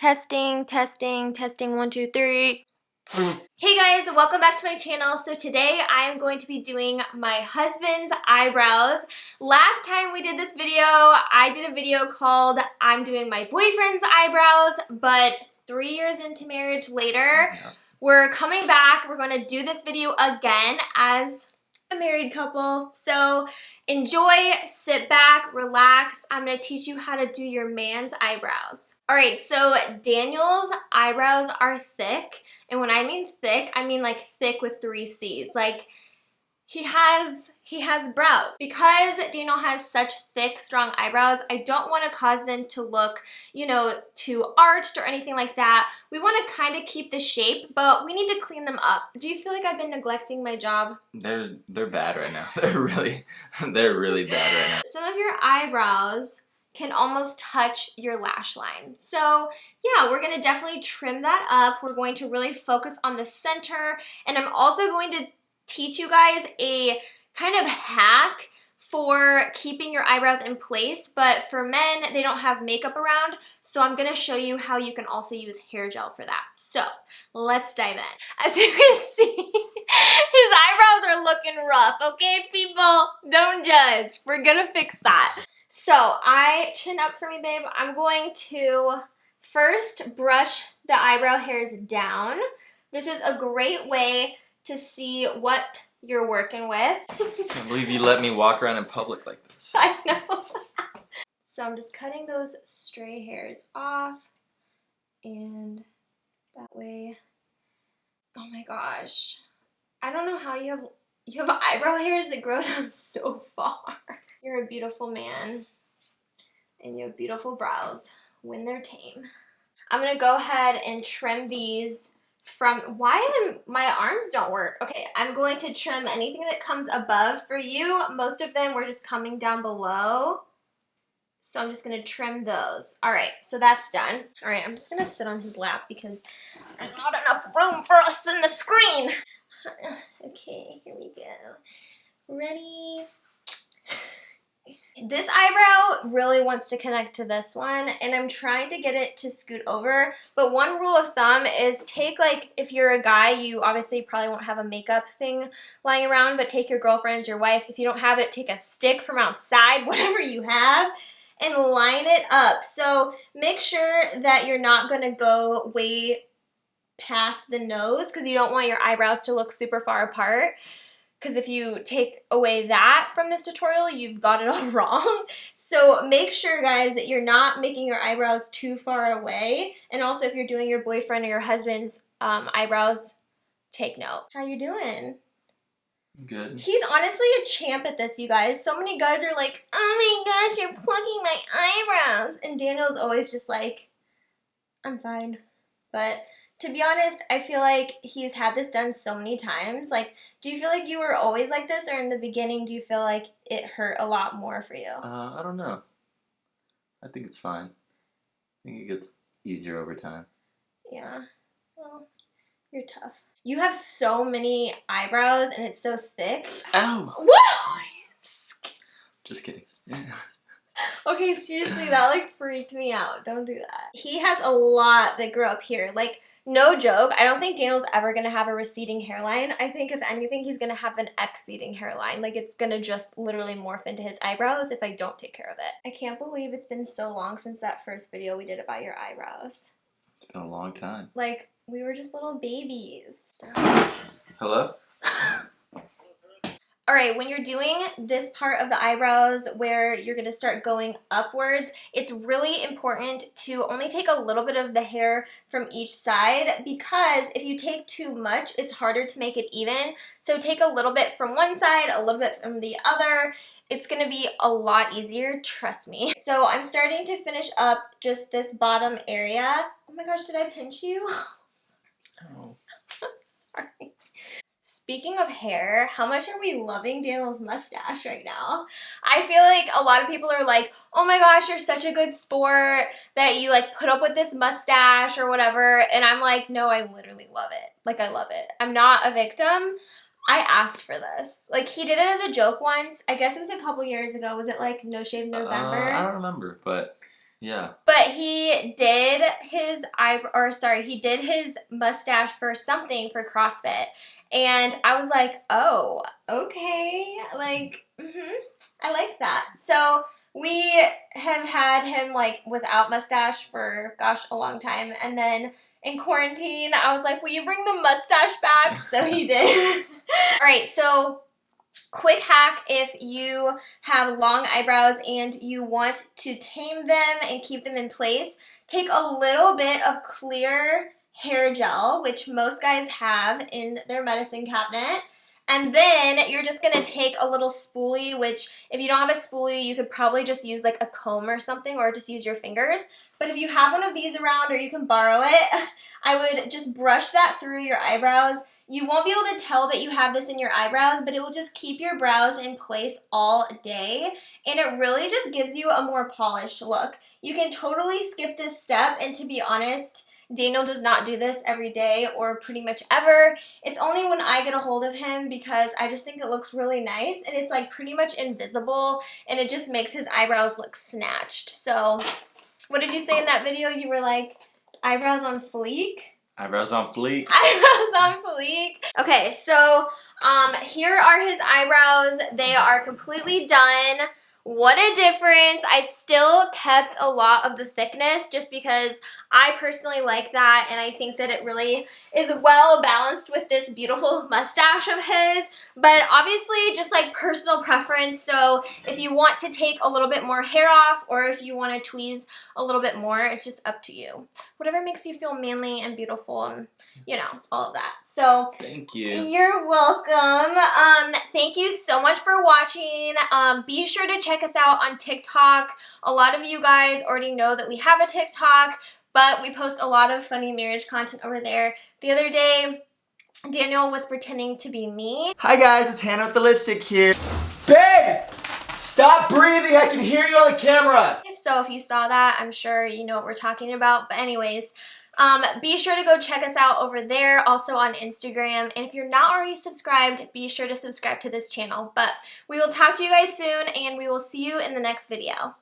Testing, testing, testing, 1, 2, 3. Hey guys, welcome back to my channel. So today I am going to be doing my husband's eyebrows. Last time we did this video, I did a video called I'm doing my boyfriend's eyebrows, but 3 years into marriage later, we're coming back. We're going to do this video again as a married couple. So enjoy, sit back, relax. I'm going to teach you how to do your man's eyebrows. Alright, so Daniel's eyebrows are thick, and when I mean thick, I mean like thick with 3 C's. Like, he has brows. Because Daniel has such thick, strong eyebrows, I don't want to cause them to look, you know, too arched or anything like that. We want to kind of keep the shape, but we need to clean them up. Do you feel like I've been neglecting my job? They're bad right now. They're really bad right now. Some of your eyebrows can almost touch your lash line. So yeah, we're gonna definitely trim that up. We're going to really focus on the center, and I'm also going to teach you guys a kind of hack for keeping your eyebrows in place, but for men, they don't have makeup around, so I'm gonna show you how you can also use hair gel for that. So let's dive in. As you can see, his eyebrows are looking rough, okay people? Don't judge, we're gonna fix that. So chin up for me, babe. I'm going to first brush the eyebrow hairs down. This is a great way to see what you're working with. I can't believe you let me walk around in public like this. I know. So I'm just cutting those stray hairs off, and that way, oh my gosh. I don't know how you have eyebrow hairs that grow down so far. You're a beautiful man, and you have beautiful brows when they're tame. I'm gonna go ahead and trim these from, my arms don't work. Okay, I'm going to trim anything that comes above. For you, most of them were just coming down below. So I'm just gonna trim those. All right, so that's done. All right, I'm just gonna sit on his lap because there's not enough room for us in the screen. Okay, here we go. Ready? This eyebrow really wants to connect to this one, and I'm trying to get it to scoot over, but one rule of thumb is take, like, if you're a guy, you obviously probably won't have a makeup thing lying around, but take your girlfriend's, your wife's. If you don't have it, take a stick from outside, whatever you have, and line it up. So make sure that you're not going to go way past the nose because you don't want your eyebrows to look super far apart. Because if you take away that from this tutorial, you've got it all wrong. So make sure, guys, that you're not making your eyebrows too far away. And also, if you're doing your boyfriend or your husband's eyebrows, take note. How you doing? Good. He's honestly a champ at this, you guys. So many guys are like, oh my gosh, you're plucking my eyebrows. And Daniel's always just like, I'm fine. But to be honest, I feel like he's had this done so many times. Like, do you feel like you were always like this, or in the beginning, do you feel like it hurt a lot more for you? I don't know. I think it's fine. I think it gets easier over time. Yeah. Well, you're tough. You have so many eyebrows, and it's so thick. Ow! Whoa! Just kidding. Okay, seriously, that like freaked me out. Don't do that. He has a lot that grow up here. Like, no joke, I don't think Daniel's ever gonna have a receding hairline. I think if anything, he's gonna have an exceeding hairline. Like, it's gonna just literally morph into his eyebrows if I don't take care of it. I can't believe it's been so long since that first video we did about your eyebrows. It's been a long time. Like, we were just little babies. Hello? Alright, when you're doing this part of the eyebrows where you're going to start going upwards, it's really important to only take a little bit of the hair from each side, because if you take too much, it's harder to make it even. So take a little bit from one side, a little bit from the other. It's going to be a lot easier, trust me. So I'm starting to finish up just this bottom area. Oh my gosh, did I pinch you? Oh. Sorry. Speaking of hair, how much are we loving Daniel's mustache right now? I feel like a lot of people are like, oh my gosh, you're such a good sport that you like put up with this mustache or whatever. And I'm like, no, I literally love it. Like, I love it. I'm not a victim. I asked for this. Like, he did it as a joke once. I guess it was a couple years ago. Was it like No Shave November? I don't remember, but Yeah. But he did his he did his mustache for something for CrossFit. And I was like, oh, okay. Like, I like that. So we have had him like without mustache for, gosh, a long time. And then in quarantine, I was like, will you bring the mustache back? So he did. All right, so quick hack if you have long eyebrows and you want to tame them and keep them in place, take a little bit of clear hair gel, which most guys have in their medicine cabinet, and then you're just going to take a little spoolie, which if you don't have a spoolie, you could probably just use like a comb or something, or just use your fingers. But if you have one of these around or you can borrow it, I would just brush that through your eyebrows. You won't be able to tell that you have this in your eyebrows, but it will just keep your brows in place all day, and it really just gives you a more polished look. You can totally skip this step, and to be honest, Daniel does not do this every day or pretty much ever. It's only when I get a hold of him because I just think it looks really nice, and it's like pretty much invisible, and it just makes his eyebrows look snatched. So, what did you say in that video? You were like, eyebrows on fleek? Eyebrows on fleek. Eyebrows on fleek. Okay, so here are his eyebrows. They are completely done. What a difference. I still kept a lot of the thickness just because I personally like that, and I think that it really is well balanced with this beautiful mustache of his. But obviously just like personal preference, so if you want to take a little bit more hair off or if you want to tweeze a little bit more, it's just up to you. Whatever makes you feel manly and beautiful and, you know, all of that. So thank you. You're welcome. Thank you so much for watching. Be sure to check us out on TikTok. A lot of you guys already know that we have a TikTok, but we post a lot of funny marriage content over there. The other day, Daniel was pretending to be me. Hi guys, it's Hannah with the lipstick here. Babe! Stop breathing, I can hear you on the camera! So if you saw that, I'm sure you know what we're talking about. But anyways, be sure to go check us out over there, also on Instagram. And if you're not already subscribed, be sure to subscribe to this channel. But we will talk to you guys soon, and we will see you in the next video.